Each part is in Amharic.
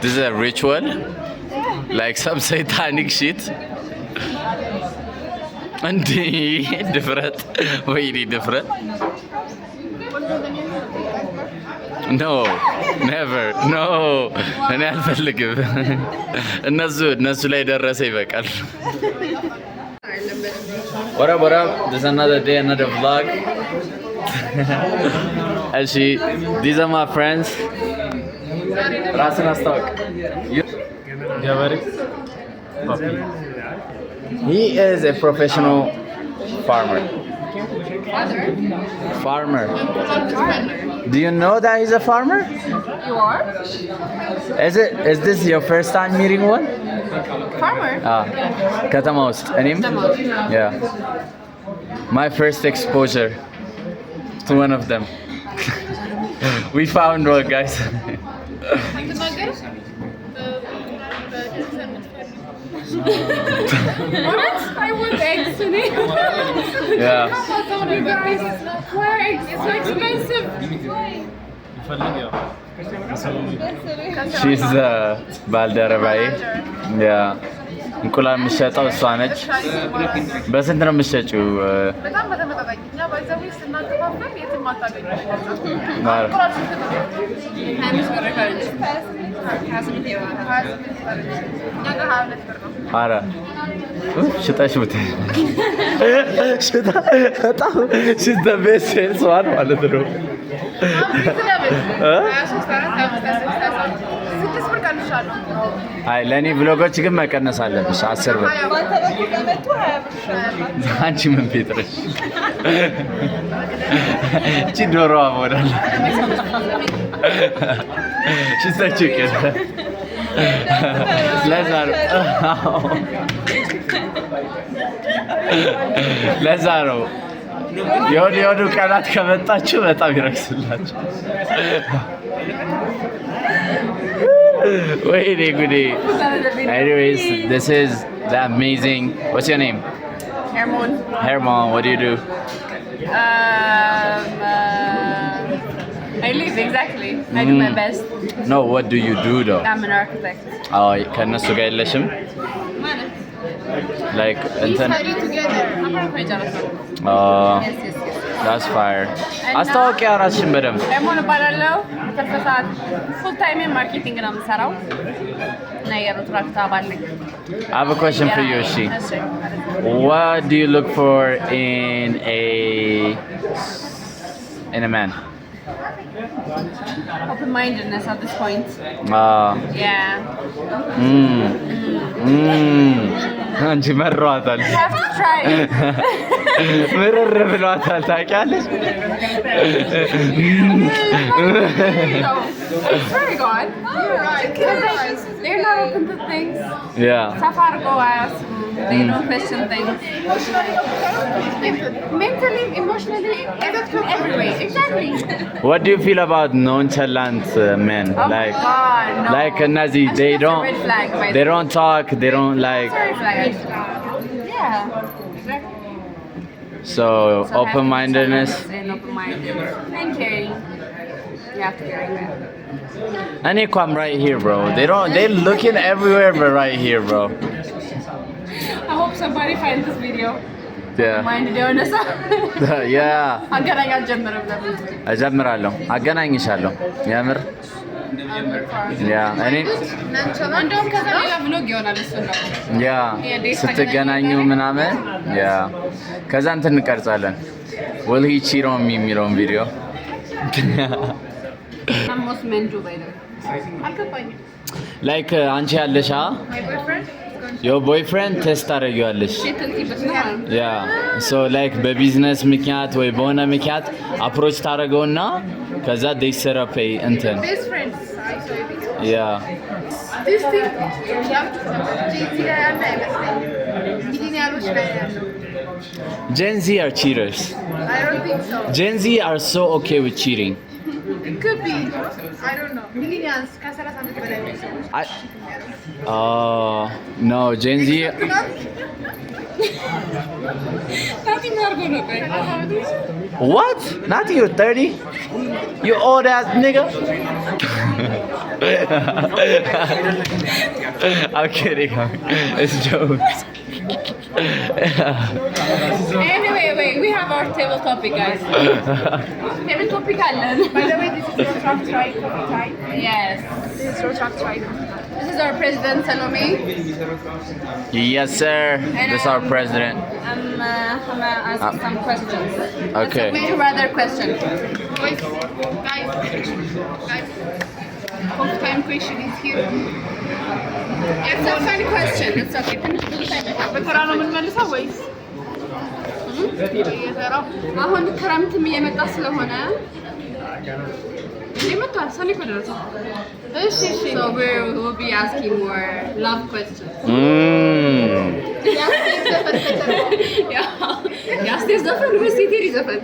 This is a ritual, like some satanic shit. And different. Really different. No, never. No. እኔ አልፈልግም። እነሱ ላይ ደረሰ ይበቃል። What up? This is another day, another vlog. Actually, these are my friends. Rasan Astak. He is a professional farmer. Farmer. Do you know that he's a farmer? You are? Is this your first time meeting one? Farmer? Katama ውስጥ እኔም yeah. My first exposure to one of them. We found one, guys. What? I want eggs today. Yeah. Why are eggs so expensive? She's ባልደረባዬ እንቁላል የምትሸጠው እሷ ነች። በስንት ነው የምትሸጪው? በጣም በተመጣጣኝ እና ባይዘው ስናከፋፈል የትም አታገኙም። ኧረ ሽጠሽ በጣም she's the best salesman ማለት ነው። አይ ለኔ ብሎጎች ግን መቀነስ አለብሽ 10 ብር። አንቺ ምን ፔትረሽ እቺ ዶሮዋ ሞዳል ሽታችሁ ከዛ ለዛሮ የሆነ ቀናት ከመጣችሁ በጣም ይረክስላችሁ። Wait, anyways, this is the amazing. What's your name? Hermon. What do you do? I live exactly. I do my best. No, what do you do though? I'm an architect. Oh, ከነሱ ጋር የለሽም? Like እንትን yes. That's fire. አስታውቂያ ራስሽን በደንብ። ኤርሞን እባላለሁ። ተፈሳት full time in marketing ነው የምሰራው። እና የሮትራክት አባል ነኝ። I have a question for you, Shi. What do you look for in a man? Open-mindedness at this point. Yeah. አንቺ መሯታል። You have to try. ምርር ብሏታል ታውቂያለሽ? Very good. They're not open to things. Yeah. Safar go ask. They don't question things. Mentally, emotionally, every way. Exactly. What do you feel about nonchalant men? Oh my God, no. Like Nazi, they don't talk, they don't like. That's a red flag. Yeah. Exactly. So open-mindedness. And open-mindedness and caring. You have to carry that. And I'm right here, bro. They're looking everywhere, but right here, bro. I hope somebody finds this video. Yeah. Minded የሆነ ሰው Yeah. አገናኝ አልጀምርም ለምን? እጀምራለሁ። አገናኝሻለሁ። የምር ያ እኔ እንደውም ከዛ ሌላ ብሎግ ይሆናል እሱ ነው። ያ ስትገናኙ ምናምን ያ ከዛ እንትን እንቀርጻለን። will he cheat on me የሚለውን ቪዲዮ most men do by the way. አልገባኝም። like አንቺ ያለሽ My boyfriend your boyfriend ቴስት ታደርጊዋለሽ ያ so like በቢዝነስ ምክንያት ወይ በሆነ ምክንያት አፕሮች ታደርገውና ከዛ they set up a እንትን best friends yeah this thing you have to ያለ አይመስለኝም ሚሊኒያሎች ላይ ያለው Gen Z are cheaters. I don't think so. Gen Z are so okay with cheating. It could be. I don't know. Millennials ከ30 ዓመት በላይ ነው ሰዎች no, Gen Z Nothing አድርጎ ነው ቆይ What? Not you 30? You old ass nigga? I'm kidding. It's jokes. Anyway, wait, we have our table topic, guys. Table topic, Alan. By the way, this is your truck try coffee time. Yes. This is your truck try coffee time. This is our president, Salome. Yes, sir. This is our president. I'm gonna ask some questions. Okay. Would you rather question? Guys, coffee time question is here. It's a funny question. It's okay. በተራ ነው የምንመልሰው ወይስ የዘራው? አሁን ክረምትም እየመጣ ስለሆነ ይመጣል ሰኔ ከደረሰ እሺ so we'll be asking more love questions. የአስቴር ዘፈን ወይስ የቴዲ ዘፈን?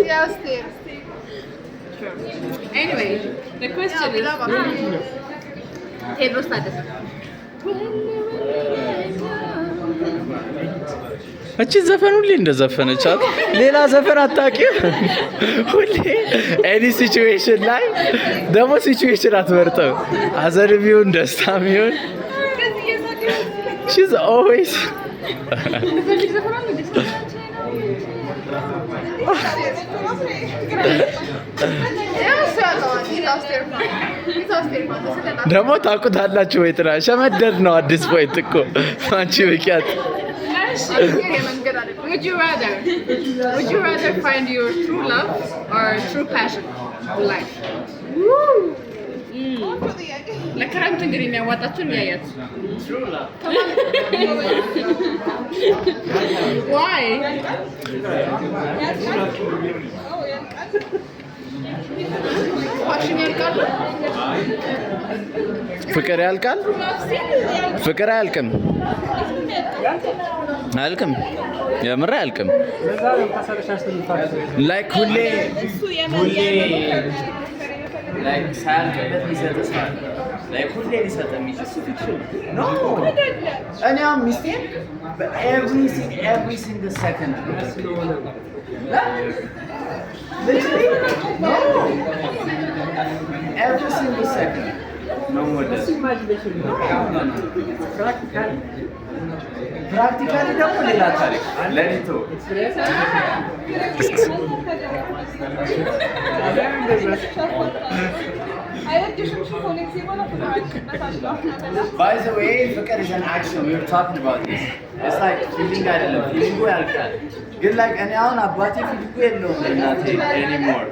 የአስቴር Anyway, the question is ቴድሮስ ታደሰ እቺ ዘፈን ሁሌ እንደዘፈነቻት ሌላ ዘፈን አታውቂም? ሁሌ ኤኒ ሲቹዌሽን ላይ ደግሞ ሲቹዌሽን አትመርጥም። ሀዘንም ይሁን ደስታም ይሁን she's always ደግሞ ታውቁታላችሁ ወይ? ጥራ ሸመደድ ነው አዲስ ፖይንት እኮ አንቺ በቂያት Would you rather find your true love or true passion in life? ለክረምት እንግዲህ የሚያዋጣችሁን እያያችሁ Why? ፍቅር ያልቃል? ፍቅር አያልቅም። አያልቅም። የምር አያልቅም። ላይክ ሁሌ ላይክ ሳያልቅበት የሚሰጥ ሰው አለ። ላይክ ሁሌ ሊሰጥ የሚችል ኖ እኔ አሁን ሚስቴን every single second every single second no more ፕራክቲካሊ ደግሞ ሌላ ታሪክ ለሊቶ By the way, ፍቅር is an action. We were talking about this. It's like feeling አይደለም feeling ያልቃል። ግን like እኔ አሁን አባቴ feeling የለውም ለእናቴ anymore.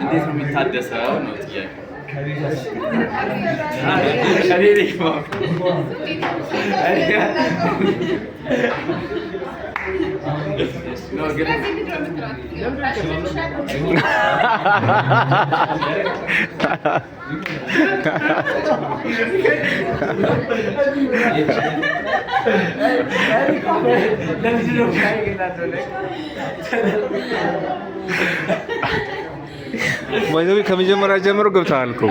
እንዴት ነው የሚታደሰው ነው ጥያቄ። No, good. ወይዘው ከመጀመሪያ ጀምሮ ገብተሃል እኮ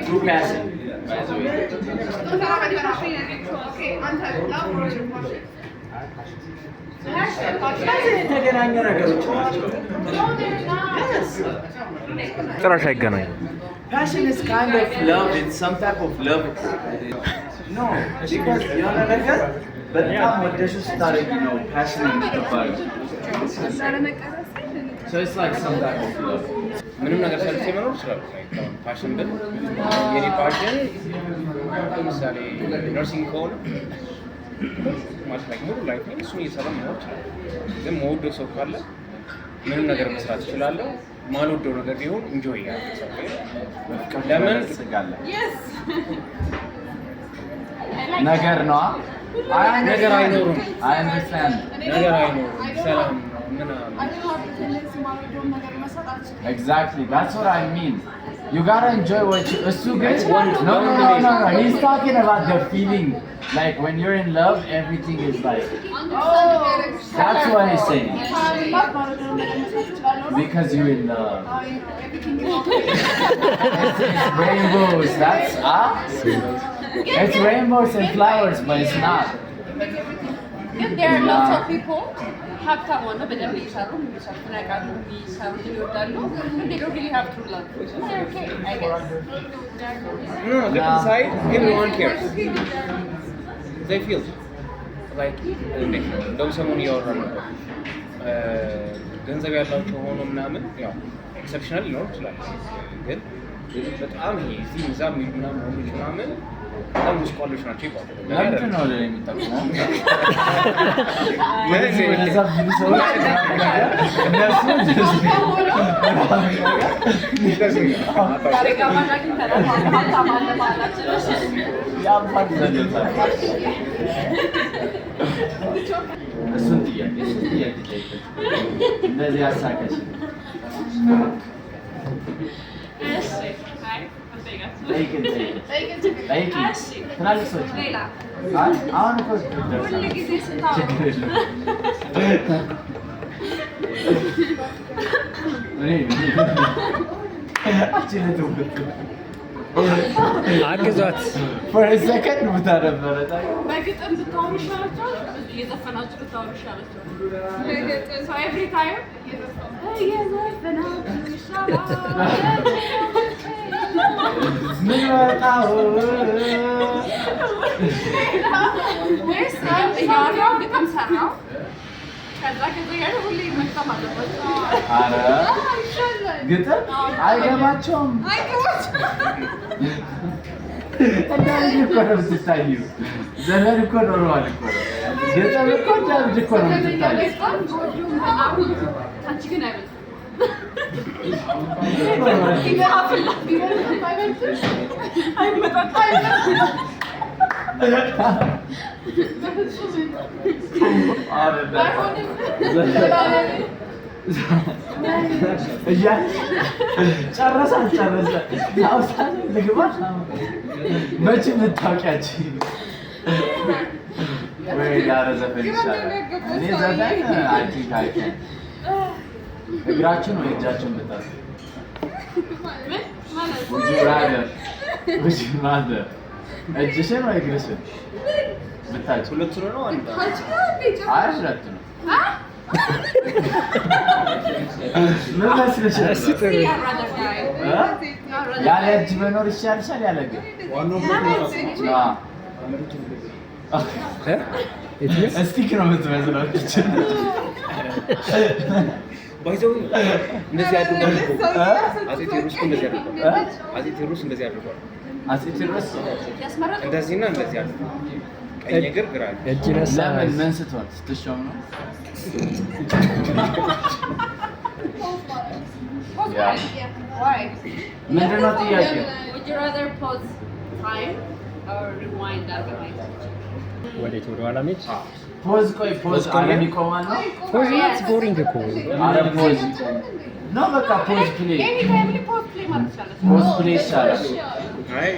True passion, by the way. ጭራሽ አይገናኝ። Passion is kind of love. It's some type of love. No, because የሆነ ነገር በጣም ወደሽው ስታደርጊ ነው passion የሚባለው. So it's like some type of love. ምንም ነገር ሰርቼ መኖር ይችላል። ፓሽን ግን የኔ ፓሽን ለምሳሌ ነርሲንግ ከሆነ ማለት ነው ሙሉ ላይፍ ነው እሱን እየሰራ መኖር ይችላል። ግን መወደው ሰው ካለ ምንም ነገር መስራት እችላለሁ። ማልወደው ነገር ቢሆን ኢንጆይ ያደርጋል። ለምን ትስጋለህ? ነገር ነው ነገር አይኖርም። I understand. ነገር አይኖርም። ሰላም ምን Exactly. That's what I mean. You gotta enjoy what you. No. He's talking about the feeling. Like when you're in love, everything is like. That's what he's saying. Because you're in love. It's rainbows. That's It's rainbows and flowers, but it's not. ግን there are lots of people ሀብታም ሆነው በደንብ እየሰሩ የሚሰሩትን ያውቃሉ የሚሰሩትን ይወዳሉ ግን they don't really have true love. They're okay, I guess. No, the inside, everyone cares. They feel like እንደውም ሰሞኑን እያወራን ነበር ገንዘብ ያላቸው ሆኖ ምናምን ያው ኤክሰፕሽናል ሊኖር ይችላል ግን በጣም ይሄ እዚህ እዛ የሚሉ ምናምን ሆኖች ምናምን በጣም ሙስቋሎች ናቸው ይባላል። ለምንድን ነው የሚጠቅመው? እሱን ጥያቄ እንደዚህ ያሳቀች ትላልቅ ሰዎች አሁን እኮ አግዟት ሰከንድ ቦታ ነበረ። በግጥም ብታወሩ ይሻላችኋል እየዘፈናችሁ ብታወሩ ይሻላችኋል? So every time እየዘፈናችሁ ይሻላል ምን ወጣው ወይስ እያወራሁ ግጥም ሰራው ከዛ ያለ ሁሌ መቅጠም አለባቸው? ኧረ ግጥም አይገባቸውም። እንደዚህ እኮ ነው የምትታዩ። ዘመን እኮ ኖረዋል እኮ ግጥም እኮ እንደዚህ እኮ ነው የምትታዩ። አንቺ ግን አይበልም ጨረሰ ልግባ መቼ የምታውቂያቸው ወይ ዳረ ዘፈን ይሻላል። እኔ ዘፈን አይቲንክ እግራችን ወይ እጃችን ብታስ እጅሽን ወይ እግርሽን ብታች ሁለቱ ነው አንድ አይ ሁለቱ ነው። ምን መስለሽ ያለ እጅ መኖር ይሻልሻል ያለ ግን እስቲክ ነው የምትመስለው። ባይዘው እንደዚህ አድርጓል እኮ አፄ ቴዎድሮስ እንደዚህ አድርጓል። አፄ ቴዎድሮስ እንደዚህ አድርጓል። አፄ ቴዎድሮስ እንደዚህና እንደዚህ አድርጓል። ቀኝ እግር ግራ እግር። ለምን ምን ስትሆን ስትሾም ነው? ምንድን ነው ጥያቄው? Would you rather pause time or rewind that way? ወዴት ወደ ኋላ መሄድ? ፖዝ ቆይ ፖዝ አለም ይቆማል ነው? ፖዝ ናት ቦሪንግ እኮ አረ ፖዝ ነው በቃ ፖዝ ፕሌይ Any family pause play ማለት ይቻላል። ፖዝ ፕሌይ ይሻላል አይ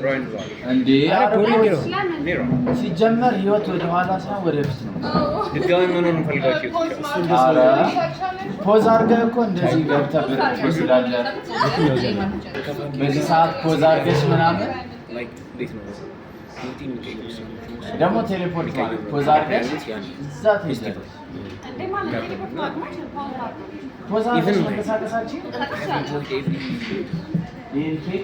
ሮይን ነው እንዴ? አረ ቦሪንግ ነው ኔሮ ሲጀመር ህይወት ወደ ኋላ ሳይሆን ወደፊት ነው። ድጋሚ መኖር እንፈልጋችሁ አረ ፖዝ አድርገህ እኮ እንደዚህ ገብተህ ብር ትወስዳለህ። በዚህ ሰዓት ፖዝ አድርገሽ ምናምን ላይክ እንዴት ነው ደግሞ ቴሌፖርት ማለት ፖዝ አድርገሽ እዛ ትሄጃለሽ። ፖዝ አድርገሽ መንቀሳቀሳችን ይህን ኬክ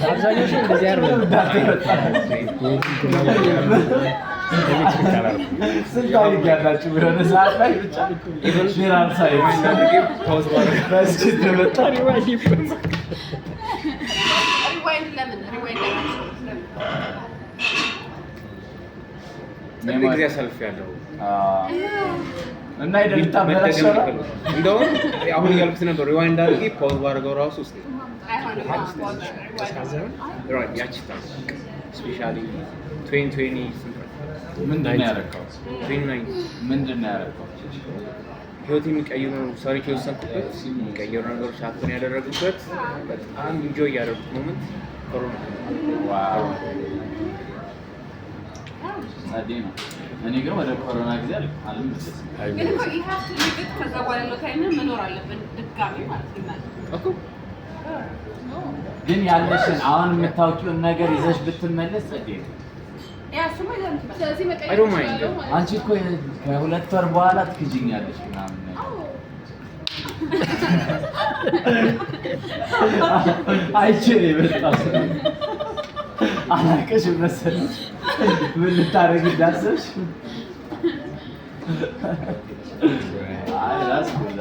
አብዛኛው ሰው እንደዚህ አይደለም። ስንት አይነት ያላችሁ የሆነ ሰዓት ላይ ብቻ ሼራል ሳይሆን ፓውዝ ማድረግ በስኪት ተመጣ Rewind ለምን? Rewind አንድ ጊዜ አሳልፌያለሁ እና ይደልታ በላሽራ እንደውም አሁን ያልኩት ነበር ሪዋይንድ አድርጌ ፓውዝ ባደረገው ራሱ ውስጥ ያቺ ስፔሻሊ 2020 ምንድን ነው ያደረገው? 29 ምንድን ነው ያደረገው? ህይወት የሚቀይሩ ውሳኔዎች የወሰንኩበት የሚቀይሩ ነገሮች ሀፕን ያደረጉበት በጣም ኢንጆይ ያደረጉት ሞመንት ኮሮና እኔ ግን ወደ ኮሮና ጊዜ አልመለስም። ግን እኮ you have to live it ከዛ በኋላ ያለው ታይም መኖር አለብን ድጋሚ ማለት ነው። ግን ያለሽን አሁን የምታውቂውን ነገር ይዘሽ ብትመለስ ጸዴ ነው። I don't mind. አንቺ እኮ ከሁለት ወር በኋላ ትክጂኛለሽ ምናምን አይችልም በጣም አላውቅሽም መሰለኝ ምን ልታረጊ እንዳሰብሽ። አይ that's good.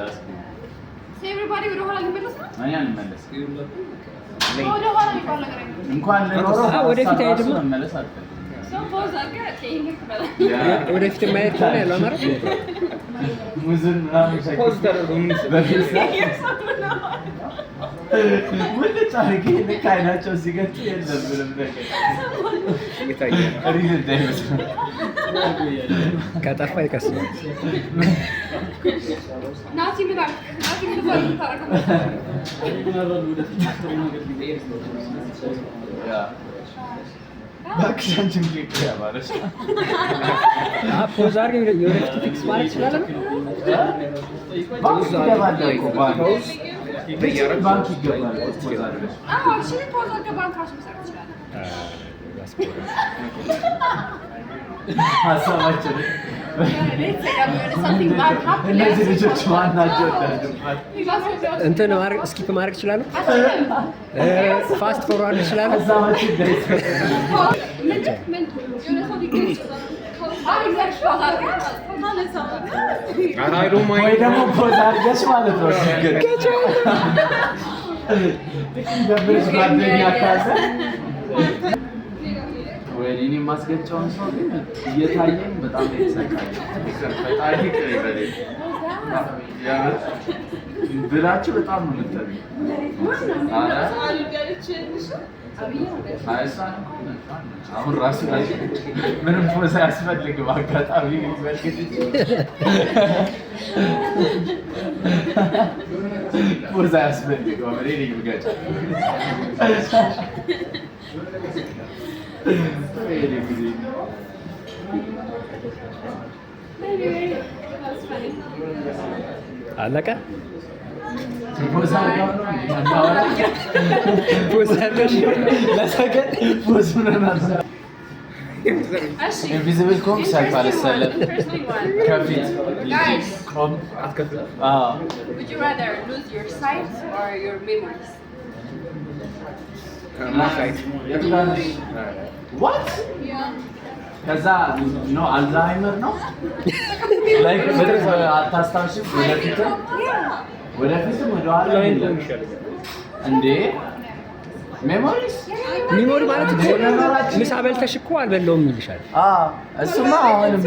everybody ወደ ኋላ ሊመለስ ነው። እኔ አልመለስም። ወደ ኋላ የሚባል ነገር አይደለም። እንኳን ለኖረው ወደፊት አይደለም መመለስ አልፈልግም። ወደፊት ማየት ነው ያለው አማራ ሙዝን ምናምን ፖዝ ተደርጎ ምን በፊት ወደ ታሪክ ልክ አይናቸው ሲገጭ የለም ምንም ነገር እየታየ ነው። ሪል እንዳይመስል ከጠፋ ይከስማል። ናቲ ምን አለ? ናቲ ምን ታረጋለህ? ያ ባክሻንችን ክሊክ ያባረሽ ፖዝ አድርገህ የወደፊት ፊክስ ማለት ይችላል። ባንክ ይገባል እኮ ባንክ ባንክ ይገባል። አዎ እሺ ፖዝ አድርገህ ባንክ ራሱ መስራት ይችላል። ሀሳባችን እነዚህ ልጆች ማናቸው እንዳልድባት እንትን ስኪፕ ማድረግ ይችላል። ፋስት ፎርዋርድ ይችላል። ሀሳባችን ደስ I don't mind. ወይ ደግሞ ፖዝ አድርገሽ ማለት ነው ችግር ደብረሽ ጓደኛ ካለ ወይ እኔ የማስገጫውን ሰው ግን እየታየኝ በጣም የተሰቃየ ፈጣሪ ቅር ይበለኝ ብላችሁ በጣም ነው የምትጠሉኝ። አሁን ራሱ ላይ ምንም ፖዝ አያስፈልግም። አጋጣሚ ፖዝ አያስፈልግም። እኔ ነኝ የምገጫው። አለቀ። ፖዝ አድርገው ነው እንዳወራ ፖዝ አድርገሽ ለሰገድ ፖዝ ምናምን ኢንቪዚብል ኮም ሳይፋለሰለም ከፊት ኮም Would you rather lose your sight or your memories? My side. What? ከዛ ነው አልዛይመር ነው ላይክ በደንብ አታስታውሽም። ወደፊትም ወደኋላ እንዴ ሜሞሪስ ሚሞሪ ማለት ምሳ በልተሽ እኮ አልበላውም ይልሻል። እሱማ አሁንም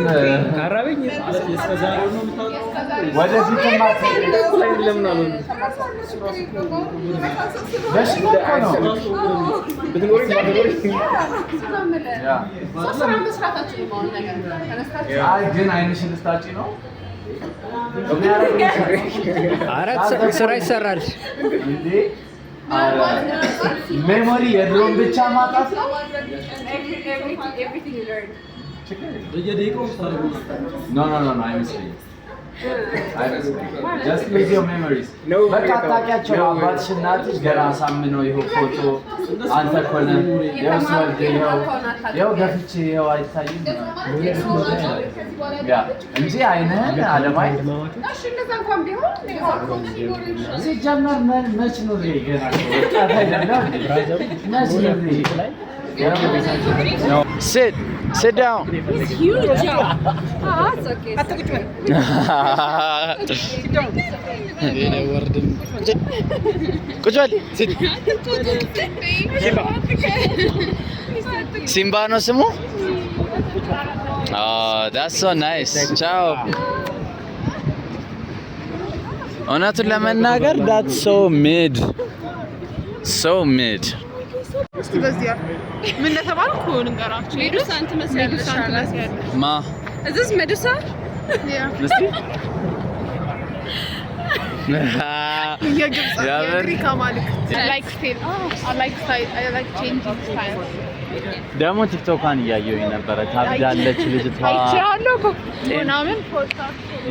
አራበኝ ወደፊትም ለምን አሉ በሽታ እኮ ነው። ብትኖሪ ባትኖሪ አይ ግን አይንሽን ልታጪ ነው። አራት ስራ ይሰራል እንዴ ሜሞሪ የድሮን ብቻ ማጣት ነው። Everything you learn. ኖ አይመስለኝም። Just lose your memories. በቃ ታውቂያቸው አባትሽ እናትሽ ገና አሳምነው ይኸው ፎቶ አንተ እኮ ነህ ይኸው ስወልድ ይኸው ገፍቼ ይኸው አይታይም ያ እንጂ አይንህን አለማይ እሺ እንደዛ እንኳን ቢሆን ሲጀመር መች ኑሬ ገና ወጣት አይደለም መች ኑሬ Sit down. It's huge. It's okay. ቁጭ በል ሲምባ ነው ስሙ። that's so nice. ቻው። እውነቱን ለመናገር that's so mid. በዚያ ምን እንደተባልኩ ልንገራችሁ። ሜዱሳ ትመስያለሽ። ማ እዚህ ሜዱሳ ያ እስቲ የግብፅ የምር? የግሪክ አማልክት ላይክ ስታይል አይ ላይክ ቼንጂንግ ስታይል ደግሞ ቲክቶኳን እያየሁኝ ነበረ። ታብዳለች ልጅቷ። አይቻለሁ እኮ ምናምን ፖስት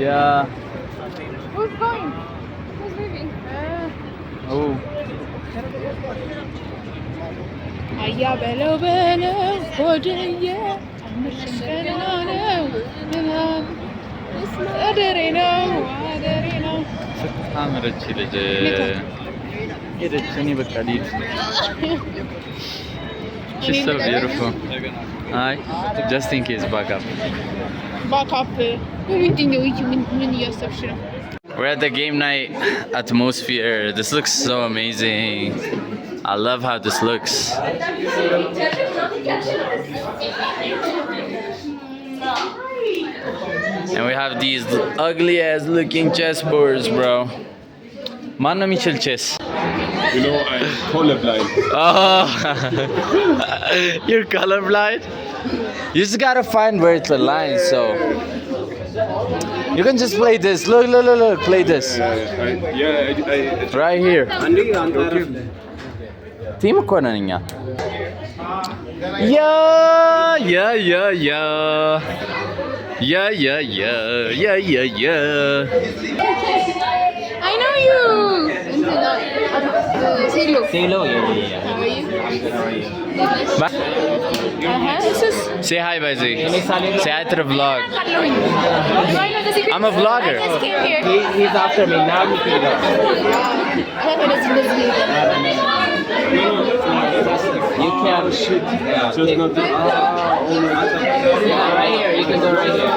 ያ Who's going? Who's leaving? ኦ አያ በለው በለው ሆድዬ ምሽከና ነው አደሬ ነው አደሬ ነው ታምረች ልጅ ሄደች። እኔ በቃ ልሂድ። She's so beautiful. Hi, just in case backup. ባካፕ ምንድን ነው ይቺ ምን እያሰብሽ ነው? We're at the game night atmosphere. This looks so amazing. I love how this looks. And we have these ugly ass looking chessboards, bro. Man no michel chess. You know, I'm colorblind. Oh, you're colorblind? You just gotta find where it's aligned, so. You can just play this. Look, look, look, look. Play this. Right here. Team እኮ ነን እኛ። Yeah, yeah, yeah, yeah. Yeah, yeah, yeah, yeah, yeah, yeah. I know you. Silo. Hello, yeah, yeah. How are you? Bye. This is Say hi, Bazi. Say hi to the vlog. Do I know the secret? I'm a vlogger. I just came here. He's after me. Now you can go. I thought it was busy. You can shoot. Just not Yeah, right here. You can go right here.